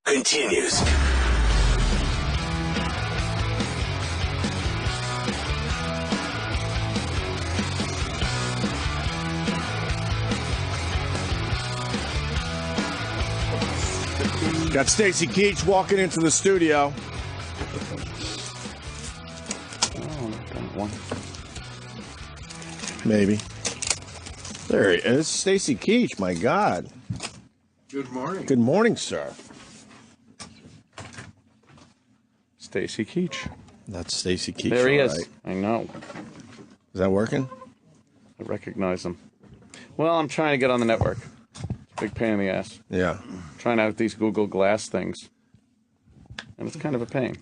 Continues. Got Stacy Keach walking into the studio. Maybe. There he is. Stacy Keach, my God. Good morning. Good morning, sir. Stacy Keach. That's Stacy Keach. There he is. Right. I know. Is that working? I recognize him. Well, I'm trying to get on the network. It's a big pain in the ass. Yeah. Trying out these Google Glass things. And it's kind of a pain.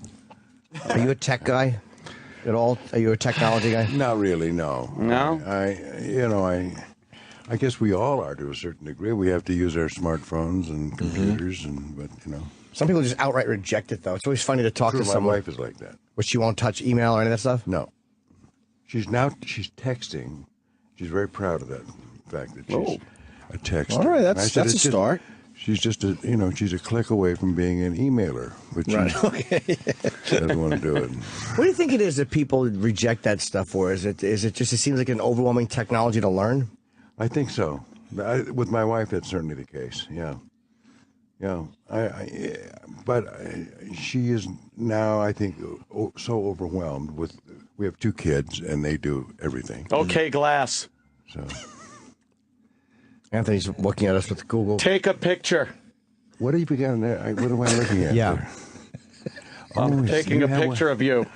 Are you a tech guy at all? Are you a technology guy? Not really, no. No? I guess we all are to a certain degree. We have to use our smartphones and computers, but Some people just outright reject it, though. It's always funny to talk True, to my someone. wife is like that. But she won't touch email or any of that stuff? No. She's texting. She's very proud of that fact that she's a texter. All right, And I that's said, a start. She's just she's a click away from being an emailer, but she doesn't want to do it. What do you think it is that people reject that stuff for? Is it just it seems like an overwhelming technology to learn? I think so. With my wife, that's certainly the case. Yeah. But she is now, I think, so overwhelmed with. We have 2 kids, and they do everything. Okay, Glass. So, Anthony's looking at us with Google. Take a picture. what have you got in there? What am I looking at? Yeah. there? I'm taking you a have picture of you.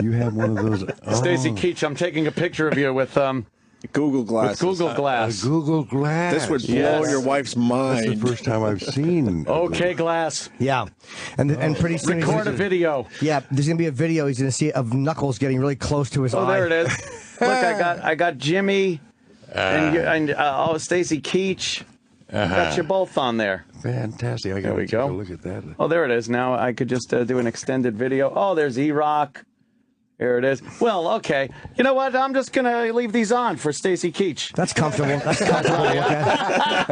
You have one of those. Stacy Keach, I'm taking a picture of you with Google Glass. Google Glass. Google Glass. This would blow Yes. your wife's That's mind. the first time I've seen. Okay, Glass. Yeah. And pretty soon Record a video. Yeah, there's going to be a video he's going to see of Knuckles getting really close to his eye. Oh, there it is. Look, I got Jimmy and Stacy Keach. Got you both on there. Fantastic! I got we to go. look at that. Oh, there it is. Now I could just do an extended video. Oh, there's E-Rock. Here it is. Well, okay. You know what? I'm just going to leave these on for Stacy Keach. That's comfortable. That's comfortable to look at.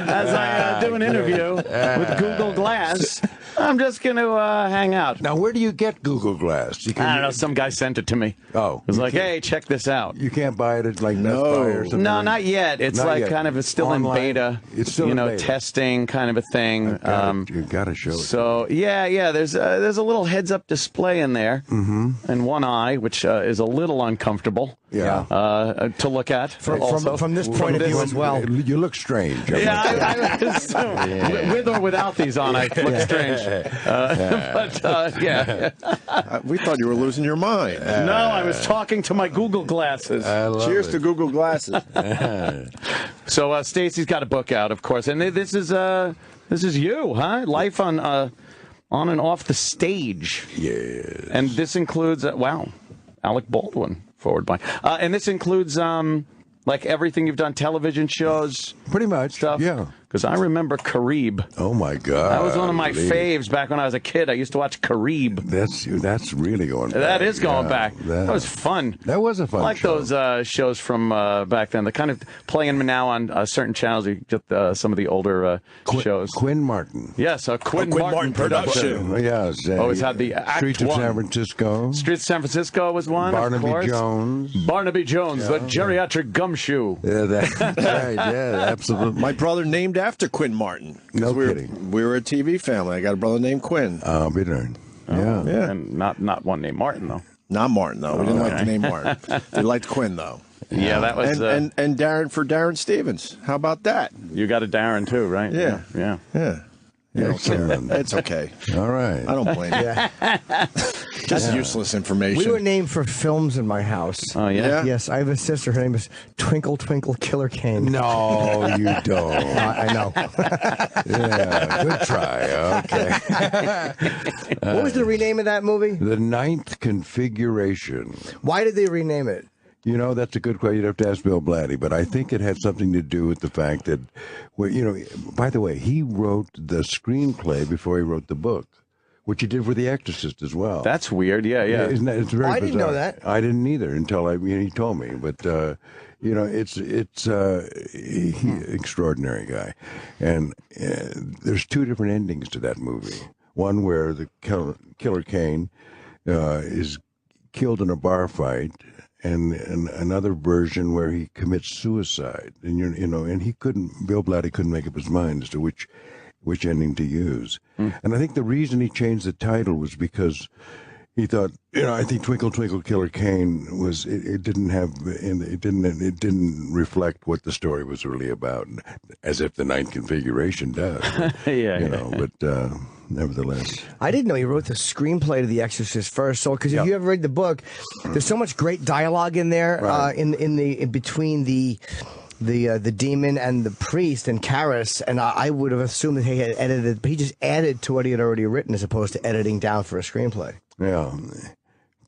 As I do an interview with Google Glass, I'm just going to hang out. Now, where do you get Google Glass? I don't know. Some guy sent it to me. Oh, It was you like, can't- hey, check this out. You can't buy it at like Best Buy or something. No, not yet. It's Not like yet. kind of still Online? in beta. It's still in beta. Testing kind of a thing. You got to show it. So yeah. There's a little heads-up display in there, and one eye, which is a little uncomfortable. Yeah. To look at. also. From this point of view as well. You look strange. Yeah, I assume. With or without these on, I look strange. Yeah. We thought you were losing your mind. No, I was talking to my Google glasses. I love Cheers it. to Google Glasses. So Stacy's got a book out, of course, and this is you, huh? Life on and off the stage. Yes. And this includes Alec Baldwin forward by, and this includes like everything you've done, television shows, Pretty much. stuff. Yeah. Because I remember Kareeb. Oh my God. That was one of my Lee. faves back when I was a kid. I used to watch Kareeb. That's really going back. That is going Yeah, back. That was fun. That was a fun I like show. those shows from back then. They're kind of playing them now on certain channels. You get some of the older shows. Quinn Martin. Yes, a Quinn Quinn Martin Martin production. Yes. Always had the Act Streets of One. San Francisco. Streets of San Francisco was one, of Barnaby course. Jones. Barnaby Jones, the geriatric gumshoe. Yeah, that's right. Yeah, absolutely. My brother named after Quinn Martin. 'Cause No we were, kidding. We were a TV family. I got a brother named Quinn. Be darned. Yeah. Yeah. And not one named Martin, though. Not Martin, though. We didn't like the name Martin. We liked Quinn, though. Yeah, that was... And Darren for Darren Stevens. How about that? you got a Darren, too, right? Yeah. Yeah. Yeah. You don't care. Excellent. It's okay. All right. I don't blame you. Just useless information. We were named for films in my house. Oh, yeah? Yeah. Yes, I have a sister. Her name is Twinkle Twinkle Killer Kane. No, you don't. I know. Yeah, good try. Okay. What was the rename of that movie? The Ninth Configuration. Why did they rename it? You know, that's a good question. You'd have to ask Bill Blatty, but I think it had something to do with the fact that, well, you know, by the way, he wrote the screenplay before he wrote the book, which he did for The Exorcist as well. That's weird. Yeah. Isn't that, it's very I didn't know bizarre. that. I didn't either until he told me. But You know, extraordinary guy, and there's two different endings to that movie. One where the Killer Kane is killed in a bar fight, and another version where he commits suicide. And and Bill Blatty couldn't make up his mind as to which ending to use. And I think the reason he changed the title was because he thought, I think Twinkle Twinkle Killer Kane it didn't reflect what the story was really about, as if the Ninth Configuration does. But nevertheless, I didn't know he wrote the screenplay to The Exorcist first. So, because if you ever read the book, there's so much great dialogue in there, in between the demon and the priest and Karras, and I would have assumed that he had edited, but he just added to what he had already written as opposed to editing down for a screenplay. Yeah,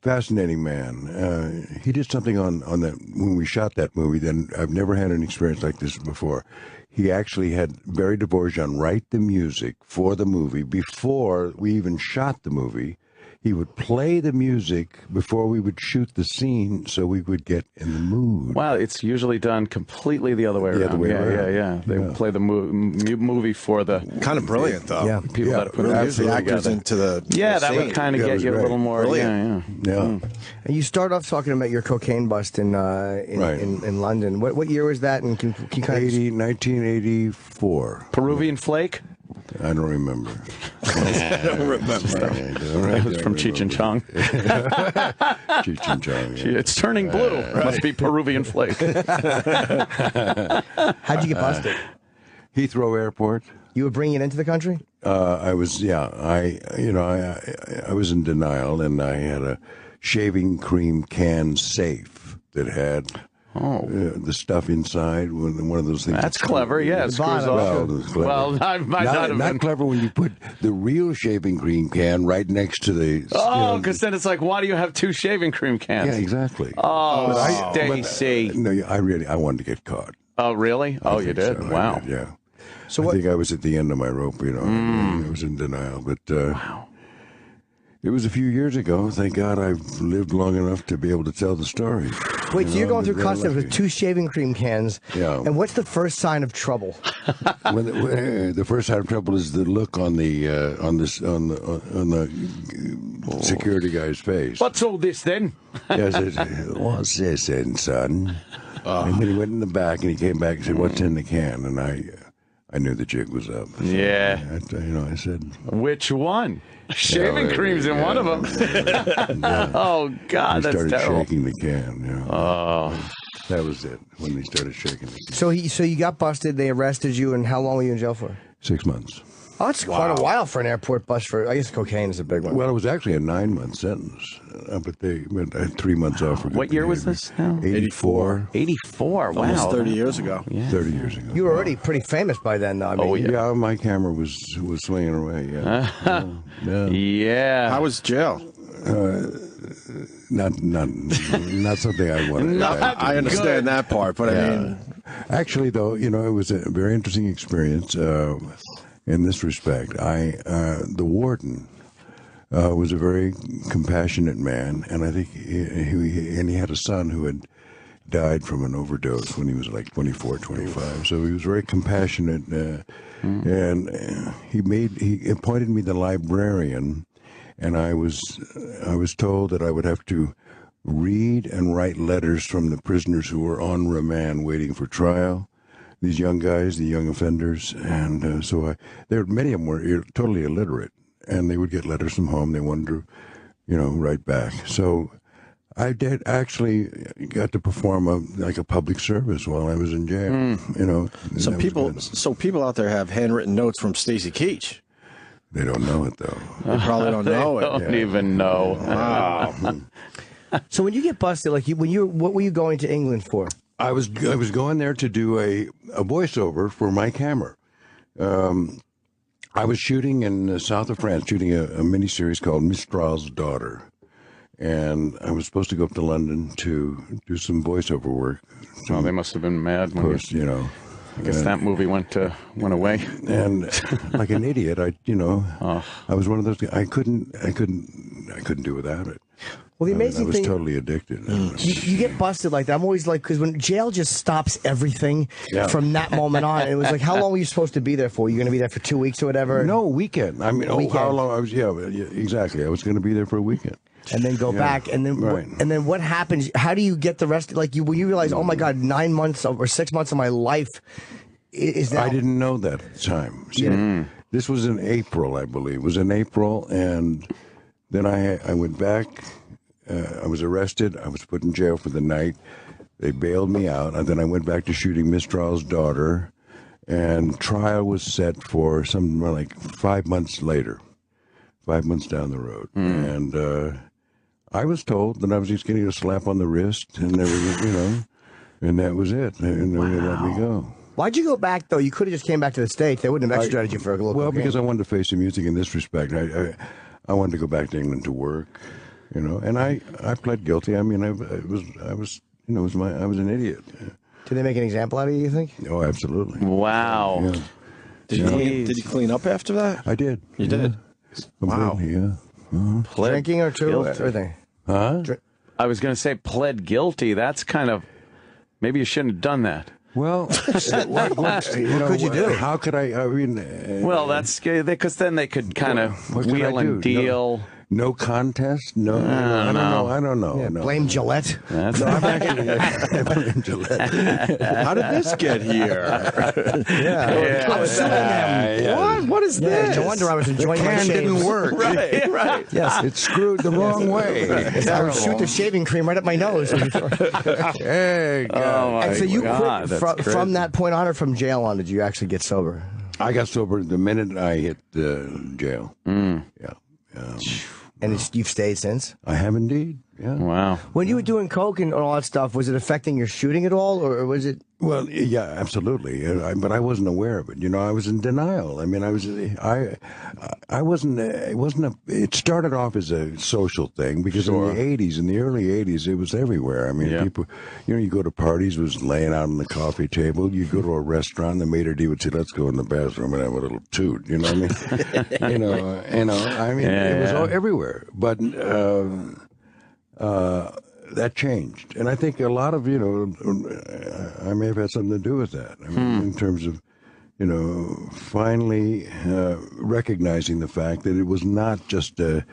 fascinating man. He did something on that when we shot that movie. Then I've never had an experience like this before. He actually had Barry Dvorak write the music for the movie before we even shot the movie. He would play the music before we would shoot the scene so we would get in the mood. Wow, it's usually done completely the other way around. The other way around. Yeah. They play the movie for the Kind of brilliant, though. Yeah. people that put the music actors together. into the That scene. would kind of get you a little more. Brilliant. Yeah. And you start off talking about your cocaine bust in London. What year was that? And can you kind of 1984. Peruvian flake? I don't remember. I don't remember. That was from Cheech and Chong. Cheech and Chong. Yeah. It's turning blue. Must be Peruvian flake. how'd you get busted? Heathrow Airport. You were bringing it into the country? I was in denial, and I had a shaving cream can safe that had the stuff inside. One of those things. That's clever. Yeah, it screws off. Well, I might not have not been. clever when you put the real shaving cream can right next to the. Because then it's like, why do you have two shaving cream cans? Yeah, exactly. Oh, Stacy. No, I wanted to get caught. Oh, really? Oh, you did? So. Wow. I did, yeah. So I think I was at the end of my rope, I was in denial. But it was a few years ago. Thank God I've lived long enough to be able to tell the story. Wait, so you're going through very customs lucky. with two shaving cream cans. Yeah. And what's the first sign of trouble? When the first sign of trouble is the look on the security guy's face. What's all this then? Yeah, I said, "What's this then, son?" And then he went in the back and he came back and said, "What's in the can?" And I knew the jig was up. So Yeah. I said, Which one? Shaving cream's in one of them. Oh, God, he that's started terrible. shaking the can. Yeah. Oh. That was it, when they started shaking the can. So you got busted, they arrested you, and how long were you in jail for? 6 months. Oh, that's quite a while for an airport bust for, I guess cocaine is a big one. Well, it was actually a 9-month sentence, but I had 3 months off for good What year was behavior. this now? 84. 84, wow. Almost 30 years ago. Yeah. 30 years ago. You were already pretty famous by then, though. I mean, Yeah, my camera was swinging away. Yeah, yeah. Yeah. How was jail? Not something I wanted. I understand that part, but I mean, Actually, though, it was a very interesting experience in this respect. The warden was a very compassionate man, and I think he had a son who had died from an overdose when he was like 24, 25. So he was very compassionate, and he appointed me the librarian, and I was told that I would have to read and write letters from the prisoners who were on remand waiting for trial. These young guys, the young offenders, and many of them were totally illiterate, and they would get letters from home. They wanted to, write back. So I did actually got to perform a public service while I was in jail. so people out there have handwritten notes from Stacy Keach. They don't know it though. They probably don't know it. Don't even know. Wow. So when you get busted, what were you going to England for? I was going there to do a voiceover for my camera. I was shooting in the south of France, shooting a miniseries called Mistral's Daughter. And I was supposed to go up to London to do some voiceover work. Oh, they must have been mad when Of course, I guess that movie went away. And like an idiot, I was one of those guys. I couldn't do without it. Well, the I amazing was thing, totally addicted. you get busted like that. I'm always like, because when jail just stops everything from that moment on, and it was like, how long were you supposed to be there for? You going to be there for 2 weeks or whatever? No, weekend. I mean, how long I was? Yeah, exactly. I was going to be there for a weekend. And then go back, and then Right. and then what happens? How do you get the rest? Like when you realize, oh my God, 9 months or 6 months of my life is now. I didn't know that at the time. See, this was in April, I believe. It was in April, and then I went back. I was arrested. I was put in jail for the night. They bailed me out, and then I went back to shooting Mistral's daughter, and trial was set for something like 5 months later, 5 months down the road. And I was told that I was just getting a slap on the wrist, and everything, and that was it. And they let me go. Why'd you go back though? You could have just came back to the States. They wouldn't have extradited you for a little. Well, because I wanted to face the music in this respect. I wanted to go back to England to work, and I pled guilty. I mean, I was an idiot. Did they make an example out of you? You think? Oh, absolutely. Wow. Yeah. Did you clean up after that? I did. You did? Wow. Yeah. Drinking or two? Guilty. Everything. Huh? I was going to say pled guilty. That's kind of, maybe you shouldn't have done that. Well, what could you do? How could I mean? Well, that's because then they could kind of what could I wheel and do? deal. No contest? No, I don't know. Yeah, no. Blame Gillette. That's I'm actually blame Gillette. How did this get here? I was suing them. What is this? No wonder I was enjoying my Can shave. didn't work. right. Yes. It screwed the wrong way. I would shoot the shaving cream right up my nose. Hey, Oh, my And so you God, quit that's from crazy. that point on, or from jail on, did you actually get sober? I got sober the minute I hit jail. Yeah. And you've stayed since? I have indeed. Yeah. Wow. When you were doing coke and all that stuff, was it affecting your shooting at all, or was it? Well, yeah, absolutely. But I wasn't aware of it. I was in denial. I mean, I wasn't. It wasn't a. It started off as a social thing because in the early '80s, it was everywhere. I mean, people. You go to parties, it was laying out on the coffee table. You go to a restaurant, the maitre d' would say, "Let's go in the bathroom and have a little toot." You know what I mean? I mean, it was all everywhere. But that changed, and I think a lot of I may have had something to do with that. I mean, in terms of finally recognizing the fact that it was not just a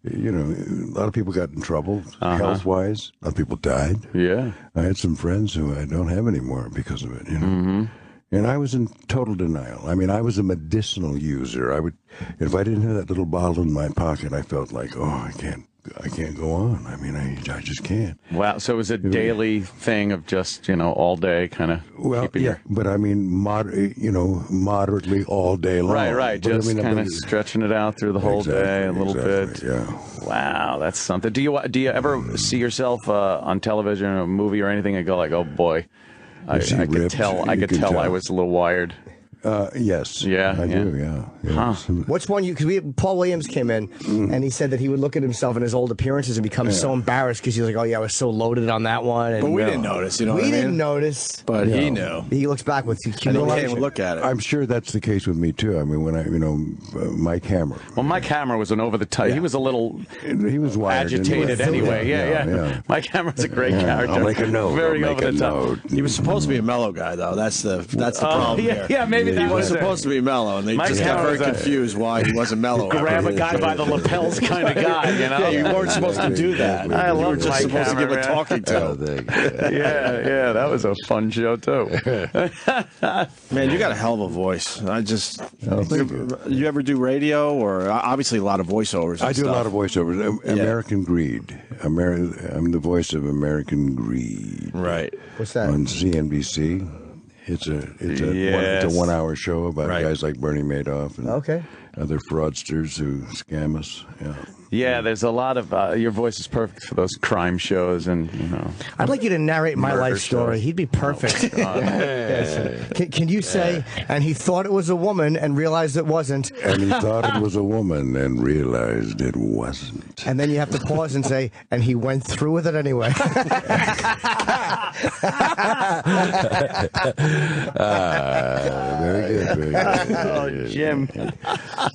lot of people got in trouble health wise. A lot of people died. Yeah. I had some friends who I don't have anymore because of it. And I was in total denial. I mean, I was a medicinal user. If I didn't have that little bottle in my pocket, I felt like, I can't go on. I mean, I just can't. Wow. So it was a daily thing of just, all day kind of keeping your... but I mean, moderately all day long. Right. But Just kind of stretching it out through the whole day a little bit. Yeah. Wow, that's something. Do you ever see yourself on television or a movie or anything and go like, oh boy, I could tell I was a little wired. Yes. Yeah. I do. Yeah. Huh. What's one because Paul Williams came in and he said that he would look at himself in his old appearances and become so embarrassed because he was like, oh yeah, I was so loaded on that one. And But we didn't notice. we didn't notice. But he knew. He looks back with And he humiliation. came look at it. I'm sure that's the case with me too. I mean, when my camera. Well, Mike Hammer was an over the top. He was a little He was wired agitated anyway. Yeah. Yeah. Mike Hammer's a great character. I'll make a note. Very I'll over make the a top. note. He was supposed to be a mellow guy, though. That's the problem here. Yeah, maybe He that was was supposed to be mellow, and they Mike just got Hammer very was a- confused why he wasn't mellow. grab a guy by the lapels kind of guy, Yeah, you weren't supposed to do that. I You were love just Mike supposed to give Hammer, a man. talking to. Yeah, that was a fun show too. Man, you got a hell of a voice. thank You ever do radio or obviously a lot of voiceovers? I do a lot of voiceovers. American Greed. I'm the voice of American Greed. Right. What's that? On CNBC. It's a 1 hour show about guys like Bernie Madoff and other fraudsters who scam us. Yeah. Yeah, there's a lot of your voice is perfect for those crime shows, and I'd like you to narrate my life story. shows. He'd be perfect. Can you say, and he thought it was a woman and realized it wasn't, And he thought it was a woman and realized it wasn't. and then you have to pause and say, and he went through with it anyway. Very good. Very good. oh, Jim.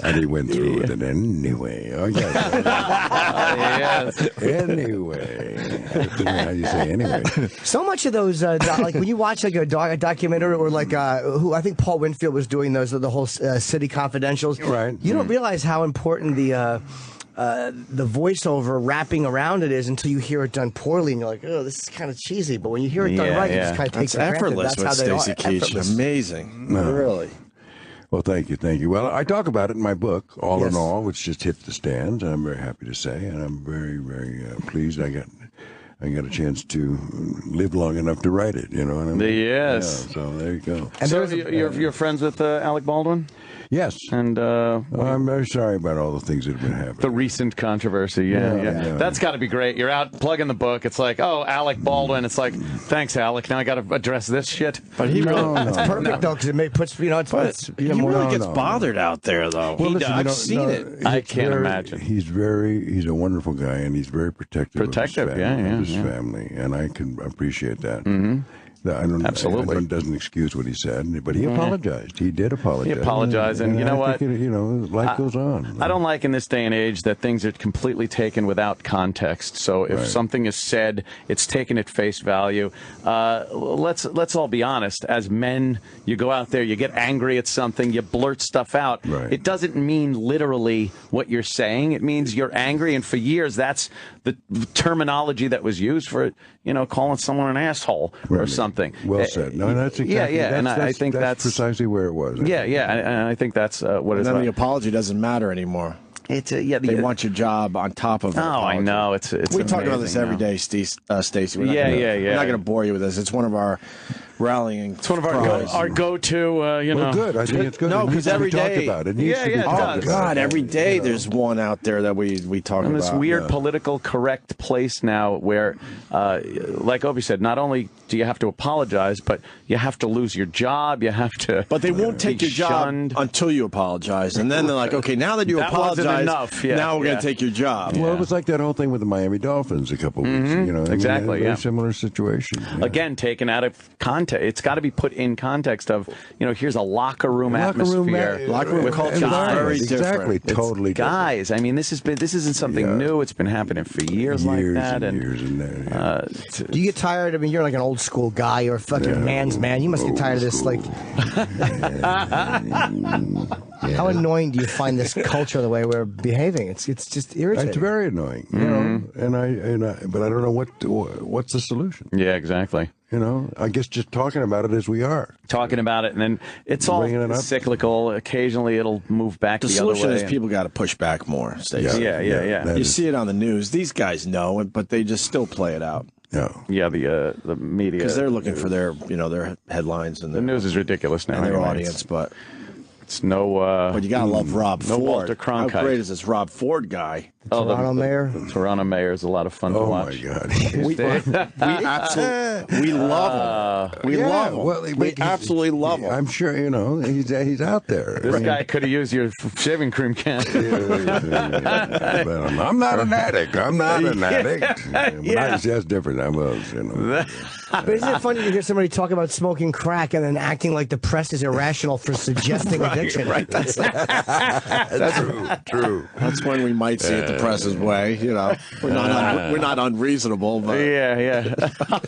And he went through with it anyway. Oh, yeah. Yes. Anyway, how do you say anyway? So much of those, like when you watch like a documentary, or like who I think Paul Winfield was doing those, the whole city confidentials. Right. You don't realize how important the voiceover wrapping around it is until you hear it done poorly, and you're like, oh, this is kind of cheesy. But when you hear it done right, it just kind of takes That's it for effortless granted. That's with how they Stacy are. Keach. Effortless. Amazing. No. Really. Well, thank you. Well, I talk about it in my book, All Yes. in All, which just hit the stands, and I'm very happy to say, and I'm very, very pleased I got a chance to live long enough to write it, you know what I mean? Yes. Yeah, so there you go. And So there's you're friends with Alec Baldwin? Yes. And I'm very sorry about all the things that have been happening. the recent controversy, yeah. That's got to be great. You're out plugging the book. It's like, oh, Alec Baldwin. It's like, thanks, Alec. Now I got to address this shit. But he really, it's perfect though, because it puts it's he really gets bothered out there, though. Well, listen, I've seen it. I can't imagine. He's a wonderful guy, and he's very protective of his family, and I can appreciate that. Mm-hmm. Absolutely. It doesn't excuse what he said, but he apologized. He did apologize. He apologized, and you know what? Life goes on. I don't like in this day and age that things are completely taken without context. So if something is said, it's taken at face value. Let's all be honest. As men, you go out there, you get angry at something, you blurt stuff out. Right. It doesn't mean literally what you're saying. It means you're angry, and for years that's the terminology that was used for calling someone an asshole or something. Well said. No, that's exactly. And I think that's precisely where it was. And I think that's what it's And then like. the apology doesn't matter anymore. It's They want your job on top of it. Oh, I know. It's we talk about amazing this every now. day, Stacy. We're not going to bore you with this. It's one of our rallying. It's one of our go-to. Well, good. I think it's good. No, because every day. Talk about it. It needs to be it talked does. about. God, every day there's one out there that we talk in about. this weird political correct place now where, like Opie said, not only do you have to apologize, but you have to lose your job. You have to. But they won't take be your job shunned. until you apologize, and then they're like, "Okay, now that you That wasn't apologize, enough. now we're going to take your job." Well, it was like that whole thing with the Miami Dolphins a couple weeks. Exactly, Very similar situation. Yeah. Again, taken out of context. It's got to be put in context of, here's a locker room atmosphere. Locker room with culture is guys. very Exactly, different. totally Guys, I mean, this isn't something new. It's been happening for years like that. Do you get tired? I mean, you're like an old school guy. You're a fucking man's man. You must get tired of this. Like, how annoying do you find this culture the way we're behaving? It's just irritating. It's very annoying, but I don't know what's the solution. Yeah, exactly. I guess just talking about it as we are. Talking about it, and then it's all cyclical. Occasionally, it'll move back the other way. The solution is people got to push back more, Stacy. Yeah. You see it on the news. These guys know it, but they just still play it out. Yeah, the media, because they're looking for their headlines and the news is ridiculous now. And their audience, but it's no. But you gotta love Rob Ford. Walter Cronkite. How great is this Rob Ford guy? Toronto mayor. Toronto mayor is a lot of fun to watch. Oh my God! we love him. We love him. Well, we absolutely love him. I'm sure he's out there. This guy could have used your shaving cream can. But I'm not an addict. I'm not an addict. That's different. I was. But isn't it funny to hear somebody talk about smoking crack and then acting like the press is irrational for suggesting addiction? Right. That's true. That's when we might see it the press's way. We're not unreasonable. But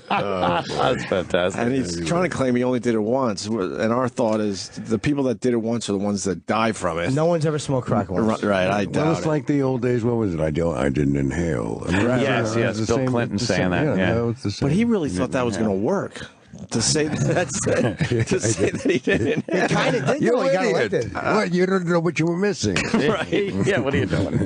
that's fantastic. And he's trying to claim he only did it once. And our thought is the people that did it once are the ones that die from it. No one's ever smoked crack once. Right. I doubt Well, it's like the old days. What was it? I didn't inhale. Yes. Bill Clinton saying that. Yeah. But he really thought that was going to work. To say that he didn't. It kind of did. You He got elected. What? You don't know what you were missing. Right? Yeah. What are you doing?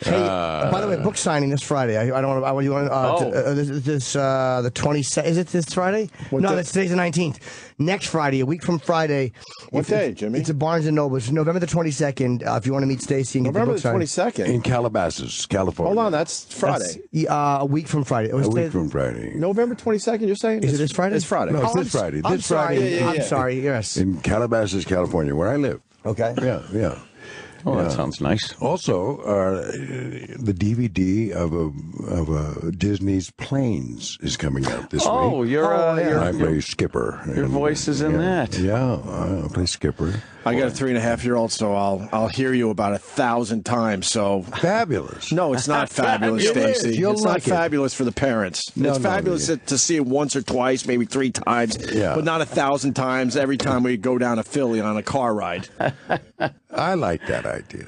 Hey, by the way, book signing this Friday. I don't want. You want the 22nd? Is it this Friday? That's today's the 19th. Next Friday, a week from Friday. What day, Jimmy? It's at Barnes and Noble. It's November the 22nd. If you want to meet Stacy and November get the the book signed. 22nd In Calabasas, California. Hold on, that's Friday. A week from Friday. A week from Friday. November 22nd. You're saying? Is it this Friday? It's Friday. No, it's this Friday. I'm This sorry. Friday. I'm sorry. Yes. In Calabasas, California, where I live. Okay. Yeah. Oh, that sounds nice. Also, the DVD of Disney's Planes is coming out this week. Oh, I play Skipper. Your voice is in that. Yeah, I play Skipper. I got a 3.5-year-old, so I'll hear you about 1,000 times. So Fabulous. no, it's not fabulous, Stacy. You'll It's like not fabulous for the parents. It's fabulous to see it once or twice, maybe 3 times, but not 1,000 times every time we go down to Philly on a car ride. I like that idea.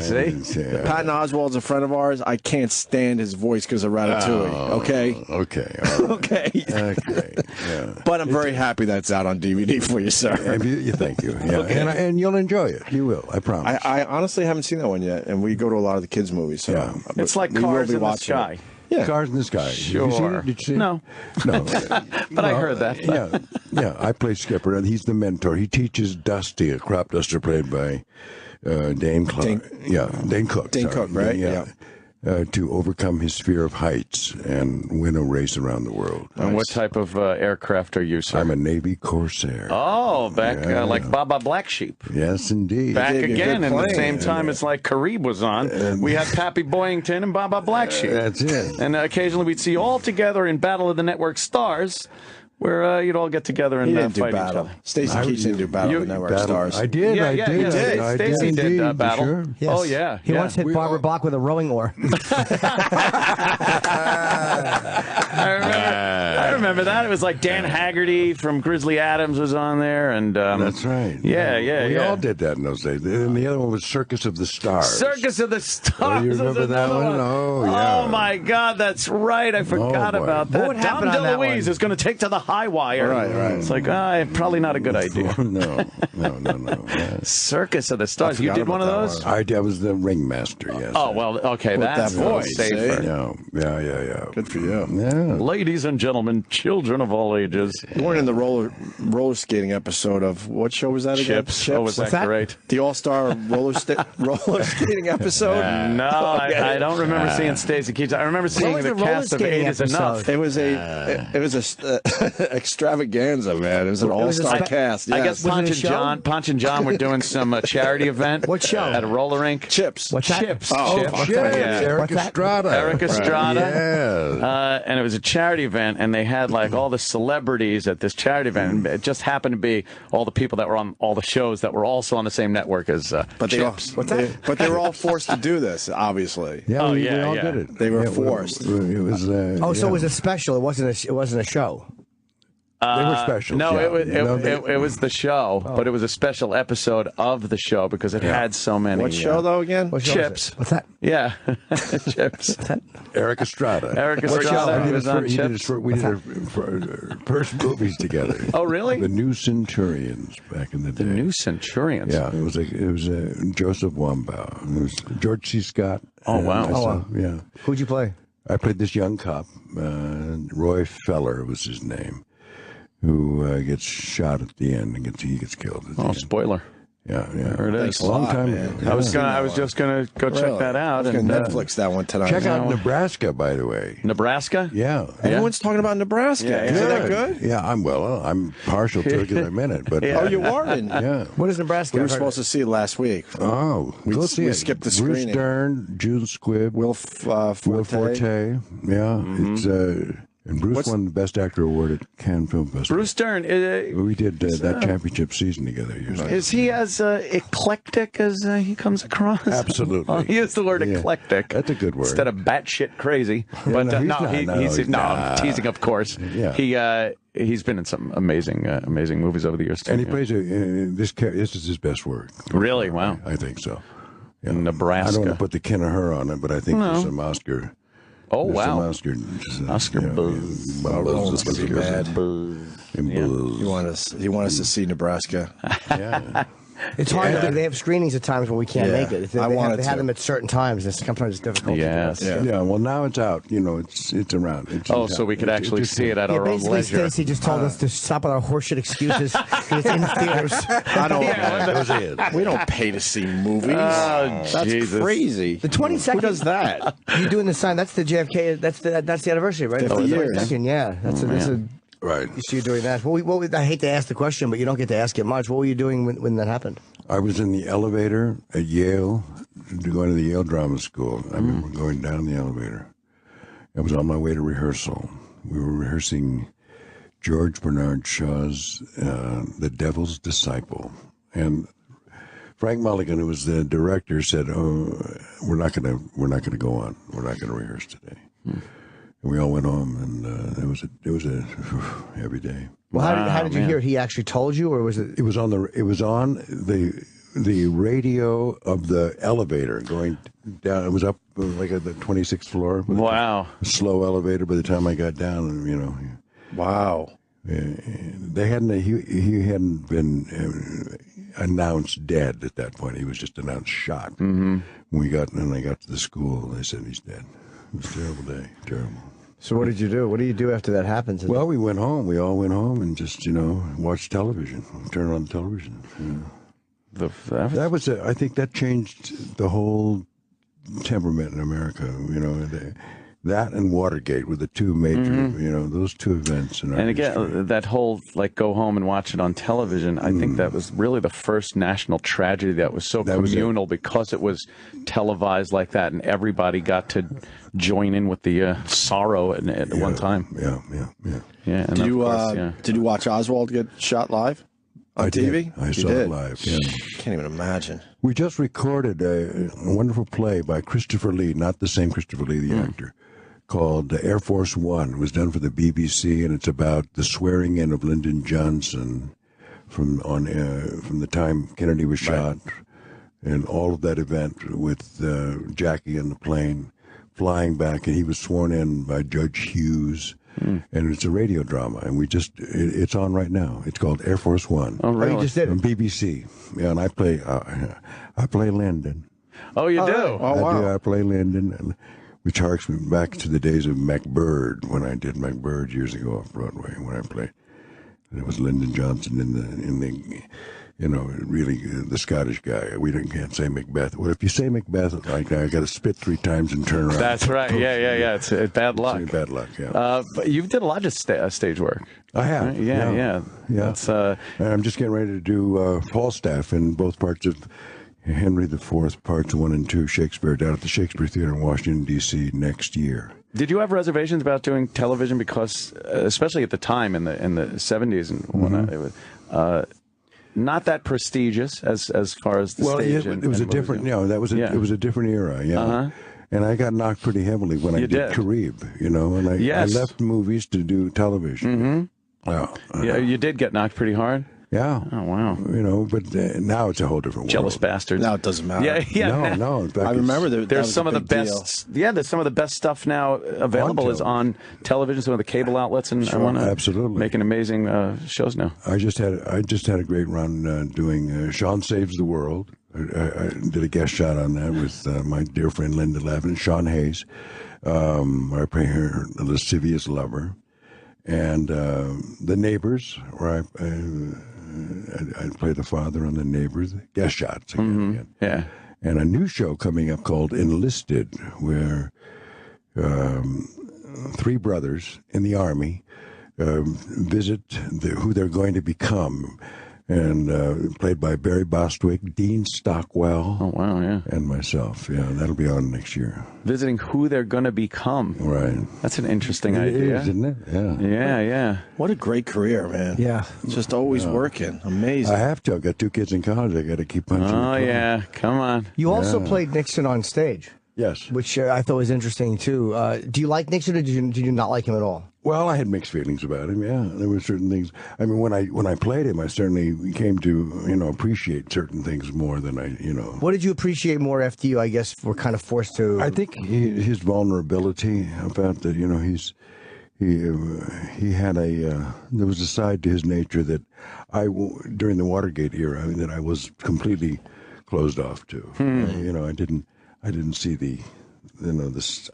See? Patton Oswalt's a friend of ours. I can't stand his voice because of Ratatouille. Okay. Okay. All right. Okay. Okay. Yeah. But I'm very happy that's out on DVD for you, sir. Thank you. Yeah. Okay. And you'll enjoy it. You will. I promise. I honestly haven't seen that one yet, and we go to a lot of the kids' movies. So Yeah. It's like we will Cars be in the watching Sky. it. Yeah. Cars in the Sky. Sure. Did you see it? No. No. But I heard that. Yeah. I play Skipper, and he's the mentor. He teaches Dusty, a crop duster played by Dane Cook. Dane Cook, right? Yeah. To overcome his fear of heights and win a race around the world. And what type of aircraft are you, sir? I'm a Navy Corsair. Oh, back like Baba Black Sheep. Yes, indeed. Back Gave you a again, good in the plane. same time as like Kareem was on. We had Pappy Boyington and Baba Black Sheep. That's it. And occasionally we'd see you all together in Battle of the Network Stars, where you'd all get together and He didn't do fight each battle. other. Stacy Keach didn't do Battle of the Network Stars. I did. Yeah, I yeah, did. yeah. I Stacy did indeed, battle. Sure. Yes. Oh, yeah. He yeah. once hit We Barbara all- Bach with a rowing oar. I remember that. It was like Dan Haggerty from Grizzly Adams was on there, and That's right. Yeah. We all did that in those days. And the other one was Circus of the Stars. Circus of the Stars. Oh, you remember was that another one? Oh, yeah. Oh my God, that's right. I forgot boy. about that. What would happen Dom on that DeLuise one? is going to take to the high wire. Right. It's like probably not a good idea. No. Yeah. Circus of the Stars. You forgot did one of about those? that I was the ringmaster, yes. Oh well, okay, With that's that voice, safer. Yeah. Good for you. Yeah. Ladies and gentlemen, children of all ages. You weren't in the roller skating episode of what show was that again? Chips. Oh, was that that? great? The All-Star roller skating episode? No, I don't remember seeing Stacy Keach. I remember seeing was the the roller cast of skating Eight is episode? Enough. It was a extravaganza, man. It was an was a all-star spe- cast. I Yes. guess Was it Ponch a and show? John were doing some charity event. What show? At a roller rink. Chips. What's that? Chips. Oh, Chips. Shit, Yeah. Eric What's that? Estrada. Eric Estrada. Yeah. And it was a charity event, and they had like all the celebrities at this charity event. And it just happened to be all the people that were on all the shows that were also on the same network as But Chips. But they were all forced to do this, obviously. Yeah, Oh, we yeah, all yeah. did it. They were Yeah, forced. It was. So it was a special. It wasn't a show. They were special. No, yeah. it was the show, but it was a special episode of the show because it had so many. What show, though, again? What show was Chips. it? What's that? Yeah, Chips. Eric Estrada. Eric What Estrada, show? he was on Chips. We did our first movies together. Oh, really? The New Centurions back in the day. The New Centurions. Yeah, it was Joseph Wambaugh. It was George C. Scott. Oh, and wow. myself. Yeah. Who'd you play? I played this young cop. Roy Feller was his name, who gets shot at the end and he gets killed. At the Oh, end. spoiler. Yeah. There it is. Thanks a Long lot, time man. ago. I was just gonna go check Really? that I out. was And going to Netflix that one tonight. Check out Nebraska, by the way. Nebraska. Yeah. Everyone's talking about Nebraska. Yeah, Is it that good? Yeah, I'm partial to it because I'm in it. But Oh, you are in. yeah. What is Nebraska? We were supposed to see it last week. Oh, We- go see we it. skipped the Bruce screening. Dern, June Squibb, Will Will Forte. Yeah, it's and Bruce What's- won the Best Actor award at Cannes Film Festival. Bruce Dern. We did that championship season together. Years ago. Is he as eclectic as he comes across? Absolutely. Oh, he used the word Yeah. eclectic. That's a good word. Instead of batshit crazy. But no, he's no, not. No, he's he's no, not. I'm teasing, of course. Yeah. He's been in some amazing movies over the years too. And he yeah. plays this is his best work. Really? Wow. I think so. Yeah. Nebraska. I don't want to put the Ken or her on it, but I think there's some Oscar. Oh there's wow. some Oscar buzz. It's gonna be bad. You want us to see Nebraska? Yeah. It's hard. They have screenings at times when we can't Yeah. make it. I wanted They have to. them at certain times. Sometimes it's difficult. Yeah. To do this. Yeah, well, now it's out. You know, it's around. It's Oh, in so town. we could It actually just see it at Yeah, our own basically, leisure. Stacy just told us to stop with our horseshit excuses. It's in theaters. I don't. That was it. We don't pay to see movies. Oh, That's Jesus. crazy. The 22nd. Who does that? You doing the sign? That's the JFK. That's the anniversary, right? 50 The years. 22nd, yeah. That's a. Right. So you're doing that. I hate to ask the question, but you don't get to ask it much. What were you doing when that happened? I was in the elevator at Yale, going to the Yale Drama School. I remember going down the elevator. I was on my way to rehearsal. We were rehearsing George Bernard Shaw's The Devil's Disciple. And Frank Mulligan, who was the director, said, "Oh, we're not gonna go on. We're not gonna rehearse today." And we all went home, and it was a heavy day. Well, how did you hear it? He actually told you, or was it? It was on the radio of the elevator going down. It was up like at the 26th floor. Wow. A slow elevator. By the time I got down, Wow. They hadn't. He hadn't been announced dead at that point. He was just announced shot. Mm-hmm. When I got to the school, they said he's dead. It was a terrible day. Terrible. So what did you do? What do you do after that happens? Well, we went home. We all went home and just watched television. Turn on the television. That was. I think that changed the whole temperament in America. That and Watergate were the two major, those two events. In our history. That whole, go home and watch it on television, I think that was really the first national tragedy that was so communal because it was televised like that and everybody got to join in with the sorrow at one time. Yeah. And did you watch Oswald get shot live on TV? I saw it live, yeah. Can't even imagine. We just recorded a wonderful play by Christopher Lee, not the same Christopher Lee, the actor, called Air Force One. It was done for the BBC, and it's about the swearing in of Lyndon Johnson from the time Kennedy was shot, and all of that event with Jackie in the plane flying back, and he was sworn in by Judge Hughes. And it's a radio drama, and it's on right now. It's called Air Force One. Oh, really? You just did it? On BBC. Yeah, and I play Lyndon. Oh, you do? Oh, wow. I play Lyndon, which harks me back to the days of MacBird, when I did MacBird years ago off Broadway, when I played. And it was Lyndon Johnson in the really the Scottish guy. We can't say Macbeth. Well, if you say Macbeth, I got to spit 3 times and turn around. That's right. Yeah. It's bad luck. It's bad luck, yeah. But you've did a lot of stage work. I have. Right? Yeah. That's, and I'm just getting ready to do Falstaff in both parts of Henry IV, parts 1 and 2, Shakespeare, down at the Shakespeare Theater in Washington, D.C. next year. Did you have reservations about doing television? Because, especially at the time in the 70s and whatnot, it was not that prestigious as far as the stage. Well, it was a different. It was a different era. Yeah. Uh-huh. And I got knocked pretty heavily when I did Carib, and I left movies to do television. Mm-hmm. You did get knocked pretty hard. Yeah. Oh, wow. But now it's a whole different world. Jealous bastards. Now it doesn't matter. Yeah. No. In fact, I remember there's some of the best. Deal. Yeah, there's some of the best stuff now available is on television. Some of the cable outlets and absolutely making amazing shows now. I just had a great run doing Sean Saves the World. I did a guest shot on that with my dear friend Linda Levin, Sean Hayes. I play her lascivious lover, and The Neighbors, where I play the father on The Neighbors. Guest shots again. Yeah. And a new show coming up called Enlisted, where 3 brothers in the Army visit who they're going to become. And played by Barry Bostwick, Dean Stockwell. Oh, wow, yeah. And myself. Yeah, that'll be on next year. Visiting who they're going to become. Right. That's an interesting idea. It is, isn't it? Yeah. Yeah. What a great career, man. Yeah. Just always working. Amazing. I have to. I've got 2 kids in college. I got to keep punching. Oh, yeah. Come on. You also played Nixon on stage. Yes. Which I thought was interesting, too. Do you like Nixon, or did you not like him at all? Well, I had mixed feelings about him, yeah. There were certain things. I mean, when I played him, I certainly came to, appreciate certain things more than I. What did you appreciate more after you, I guess, were kind of forced to... I think his vulnerability about that, he had there was a side to his nature that during the Watergate era, that I was completely closed off to. I didn't see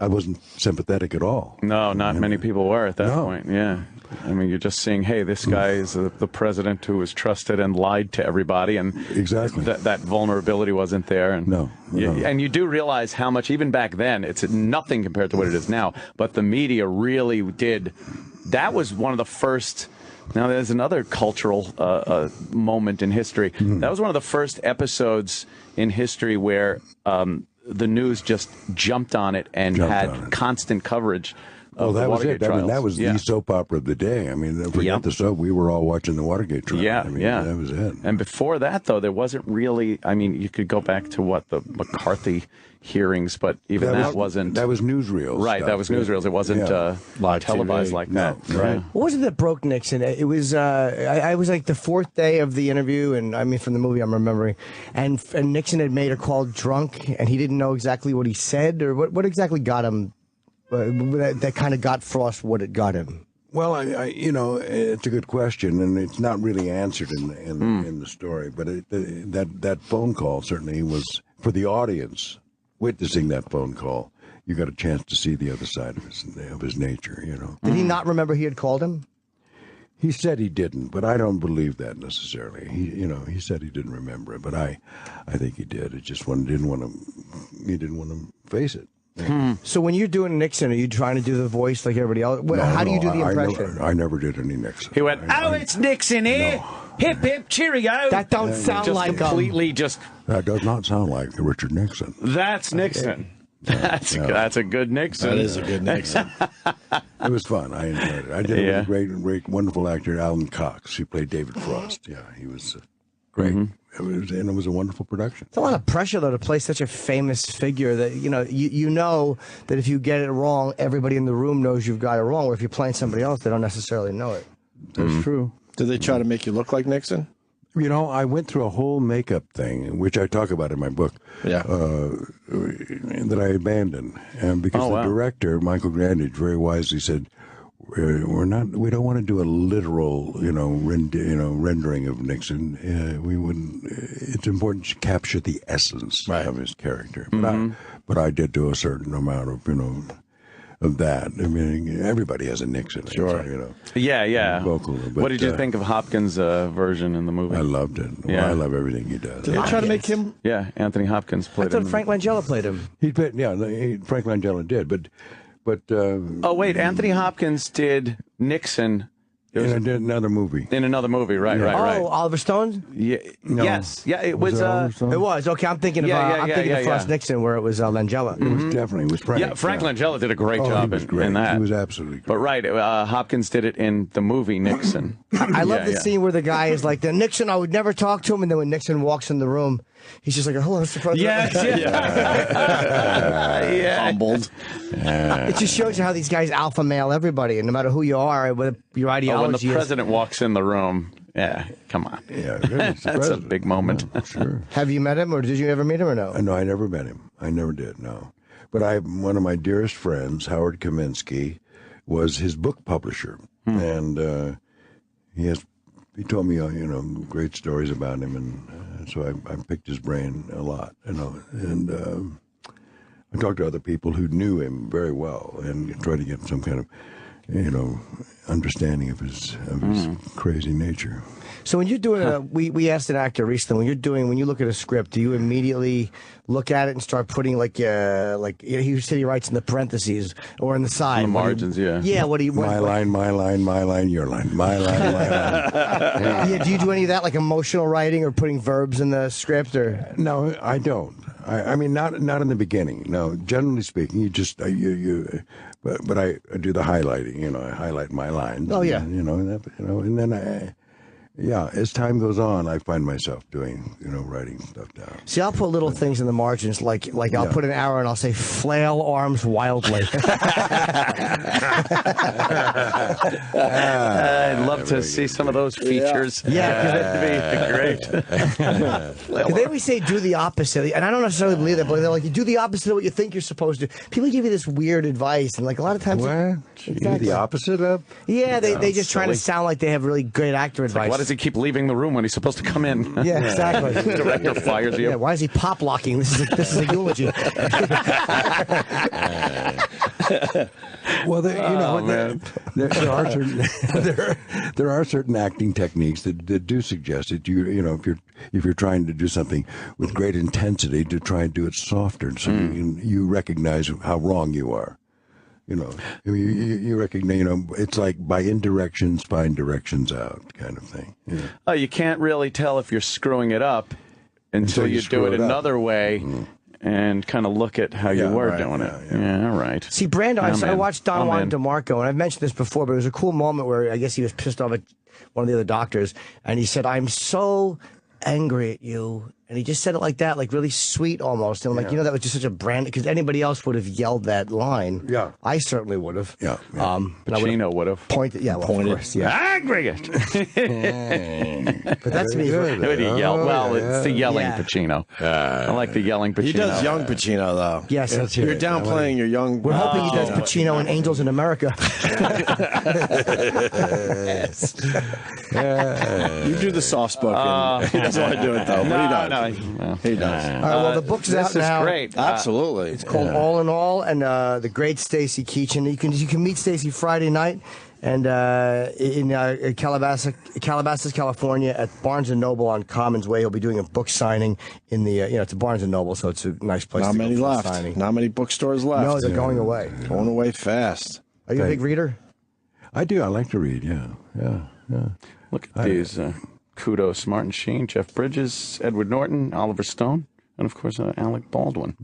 I wasn't sympathetic at all. No, not many people were at that point. Yeah. I mean, you're just seeing, hey, this guy is the president who was trusted and lied to everybody, and exactly that vulnerability wasn't there. And no. And you do realize how much, even back then, it's nothing compared to what it is now, but the media really did. That was one of the first Now, there's another cultural moment in history. That was one of the first episodes in history where the news just jumped on it and had constant coverage. Well, that was it. Trials. I mean, that was the soap opera of the day. I mean, forget the soap. We were all watching the Watergate trial. Yeah, I mean, that was it. And before that, though, there wasn't really. I mean, you could go back to the McCarthy hearings, but even that wasn't. That was newsreels. Right, that was newsreels. It wasn't live televised like that. Right. What was it that broke Nixon? It was. I was like the fourth day of the interview, and I mean from the movie I'm remembering, and Nixon had made a call drunk, and he didn't know exactly what he said or what exactly got him. That kind of got Frost what it got him. Well, it's a good question, and it's not really answered in the story. But that phone call certainly was for the audience witnessing that phone call. You got a chance to see the other side of his nature. Did he not remember he had called him? He said he didn't, but I don't believe that necessarily. He said he didn't remember it, but I think he did. It just he didn't want to face it. So when you're doing Nixon, are you trying to do the voice like everybody else? How do you do the impression? I never did any Nixon. He went, it's Nixon here. No. Hip, hip, cheerio. That don't sound just like completely That does not sound like Richard Nixon. That's Nixon. That's a good Nixon. That is a good Nixon. It was fun. I enjoyed it. I did it with a great, wonderful actor, Alan Cox, who played David Frost. Yeah, he was great. It was a wonderful production. It's a lot of pressure, though, to play such a famous figure that, you know that if you get it wrong, everybody in the room knows you've got it wrong, or if you're playing somebody else, they don't necessarily know it. That's true. Did they try to make you look like Nixon? I went through a whole makeup thing, which I talk about in my book, that I abandoned. And because the director, Michael Grandage, very wisely said, we don't want to do a literal, rendering of Nixon. It's important to capture the essence of his character. But I did do a certain amount of that. I mean, everybody has a Nixon. Sure. Vocal. But, what did you think of Hopkins' version in the movie? I loved it. Yeah. Well, I love everything he does. Did they try to make him? Yeah, Anthony Hopkins played him. I thought Frank Langella played him. Frank Langella did, but wait, Anthony Hopkins did Nixon in another movie. In another movie, right. Oh, Oliver Stone? Yeah. No. Yes. Yeah, it was. It was. Okay, I'm thinking of Frost Nixon, where it was Langella. It was Frank. Yeah, Frank Langella did a great job in that. He was absolutely great. But Hopkins did it in the movie Nixon. I love the scene where the guy is like, the Nixon, I would never talk to him, and then when Nixon walks in the room, he's just like, hello, Mr. President. Humbled. It just shows you how these guys alpha male everybody, and no matter who you are, what your ideology when the president walks in the room, come on. Yeah, that's a big moment. Sure. Have you met him, or did you ever meet him, or no? No, I never met him. I never did, no. But one of my dearest friends, Howard Kaminsky, was his book publisher. And he told me, great stories about him, and so I picked his brain a lot, and I talked to other people who knew him very well and tried to get some kind of, understanding of his crazy nature. So when you're doing we asked an actor recently, when you look at a script, do you immediately look at it and start putting he said he writes in the parentheses or in the side, in the margins, my line, your line, my line, my line. Do you do any of that, like emotional writing or putting verbs in the script, or? No, I don't. I mean, not in the beginning. No, generally speaking, you just but I do the highlighting. I highlight my lines. Oh yeah. And then as time goes on, I find myself doing, writing stuff down. See, I'll put little things in the margins, like I'll put an arrow and I'll say, flail arms wildly. I'd love to see some of those features. Yeah, that'd be great. They always say do the opposite, and I don't necessarily believe that, but they're like, you do the opposite of what you think you're supposed to. People give you this weird advice, and like a lot of times, the opposite of? Yeah, they just trying to sound like they have really great actor advice. Why does he keep leaving the room when he's supposed to come in? Yeah, exactly. The director fires you. Yeah, why is he pop locking? This is a eulogy. Well, there are certain acting techniques that do suggest that if you're trying to do something with great intensity, to try and do it softer, so you recognize how wrong you are. You know, I mean, you recognize, you know, it's like by indirections, find directions out kind of thing. You know? Oh, you can't really tell if you're screwing it up until you do it another way and kind of look at how you were doing it. Yeah, all right. See, Brando, I watched Don Juan DeMarco, and I've mentioned this before, but it was a cool moment where I guess he was pissed off at one of the other doctors, and he said, "I'm so angry at you." And he just said it like that, like really sweet almost. And I'm like, you know, that was just such a brand, because anybody else would have yelled that line. Yeah. I certainly would have. Yeah. Pacino would have. Pointed, yeah, well, pointed. Of course, yeah. Angry. But that's me. Would he yell? Well, it's the yelling Pacino. I like the yelling Pacino. He does young Pacino, though. Yes. You're downplaying your young... We're hoping he does Pacino in Angels in America. You do the soft-spoken. He doesn't want to do it, though. But he does. No, he does. All right, well, the book's out now. This is great. Absolutely. It's called All in All, and the great Stacy Keach. And you can meet Stacy Friday night, and in Calabasas, California, at Barnes and Noble on Commons Way. He'll be doing a book signing in the it's a Barnes and Noble, so it's a nice place. Not to many go for left. a signing. Not many bookstores left. No, they're going away. Going away fast. Are you a big reader? I do. I like to read. Yeah. Look at these. Kudos, Martin Sheen, Jeff Bridges, Edward Norton, Oliver Stone, and of course Alec Baldwin.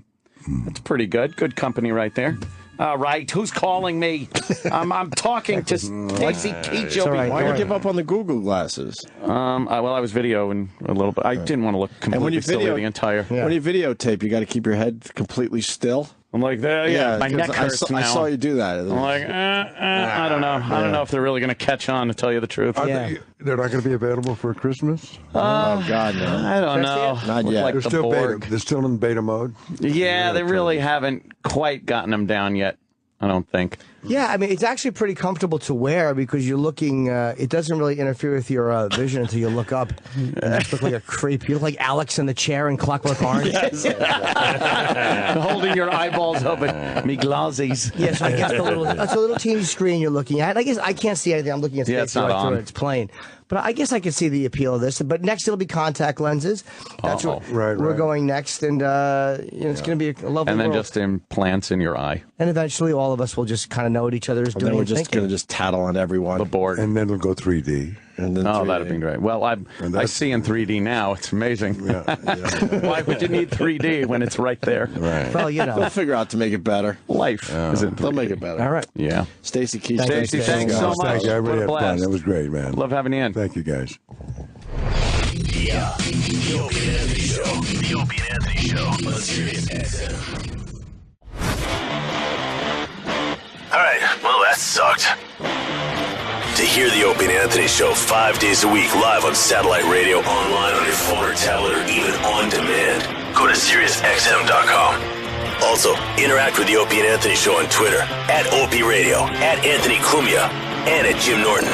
That's pretty good. Good company right there. All right, who's calling me? I'm talking to Stacy Keach. Why you give up on the Google glasses? Well, I was videoing a little bit. I didn't want to look completely silly the entire. When you videotape, you got to keep your head completely still. I'm like, my neck hurts now. I saw you do that. I'm like, I don't know. I don't know if they're really going to catch on, to tell you the truth. They're not going to be available for Christmas? Oh, God, no. I don't know. Not yet. Like they're still in beta mode? Yeah, they really haven't quite gotten them down yet, I don't think. Yeah, I mean, it's actually pretty comfortable to wear because you're looking, it doesn't really interfere with your vision until you look up and you just look like a creep. You look like Alex in the chair in Clockwork Orange. Holding your eyeballs open. Me glasses. Yeah, so I guess it's a little teeny screen you're looking at. I guess I can't see anything. I'm looking at space it's not on. It's plain. But I guess I can see the appeal of this. But next it'll be contact lenses. That's what we're going next, and it's going to be a lovely. And then world. Just implants in your eye. And eventually, all of us will just kind of know what each other is doing. And then we're just going to just tattle on everyone. The board. And then we'll go 3D. And then that'd be great. Well, I see in 3D now. It's amazing. Why would you need 3D when it's right there? Right. Well, they'll figure out to make it better. Life is in 3D. They'll make it better. All right. Yeah. Stacy Keach. Stacy, thanks so much. Thank you. I really had fun. Blast. That was great, man. Love having you in. Thank you, guys. Yeah. The Opie and Anthony Show. The Opie and Anthony Show on Sirius XM. Alright, well, that sucked. To hear the Opie and Anthony Show 5 days a week live on satellite radio, online on your phone or tablet, or even on demand, go to SiriusXM.com. Also, interact with the Opie and Anthony Show on Twitter, @Opie Radio, @Anthony Cumia, and @Jim Norton.